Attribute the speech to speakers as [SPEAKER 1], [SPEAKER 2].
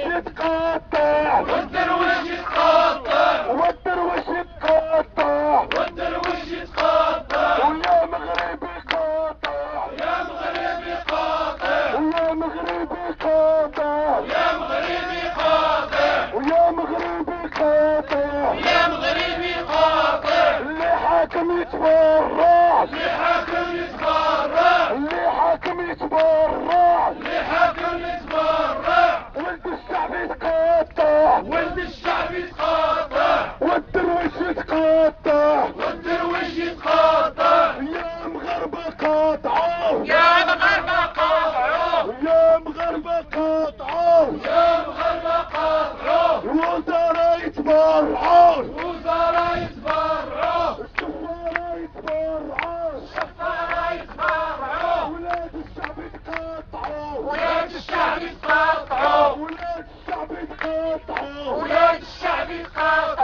[SPEAKER 1] يتقطع
[SPEAKER 2] والدرويش يتقطع
[SPEAKER 1] والدرويش يتقطع
[SPEAKER 2] والدرويش يتقطع
[SPEAKER 1] ويا مغربي قاطع
[SPEAKER 2] يا مغربي قاطع
[SPEAKER 1] ويا مغربي قاطع
[SPEAKER 2] يا مغربي قاطع
[SPEAKER 1] ويا مغربي قاطع
[SPEAKER 2] يا مغربي قاطع
[SPEAKER 1] اللي حاكم يتبرع
[SPEAKER 2] اللي حاكم يتبرع
[SPEAKER 1] اللي حاكم يتبرع
[SPEAKER 2] اللي حاكم يتبرع
[SPEAKER 1] ولد الشعب يتقاطع
[SPEAKER 2] ولد الشعب يتقاطع
[SPEAKER 1] والدرويش يتقاطع
[SPEAKER 2] والدرويش يتقاطع
[SPEAKER 1] يا مغربة قاطعوا
[SPEAKER 2] يا مغربة قاطعوا
[SPEAKER 1] يا مغربة قاطعوا
[SPEAKER 2] يا مغربة قاطعوا
[SPEAKER 1] الوزراء يتبرعوا
[SPEAKER 2] الوزراء يتبرعوا
[SPEAKER 1] السفارة يتبرعوا
[SPEAKER 2] السفارة يتبرعوا
[SPEAKER 1] ولاد الشعب يتقاطعوا
[SPEAKER 2] ولاد الشعب يتقاطعوا
[SPEAKER 1] ولاد الشعب يتقاطعوا
[SPEAKER 2] ولاد الشعب يتقاطعوا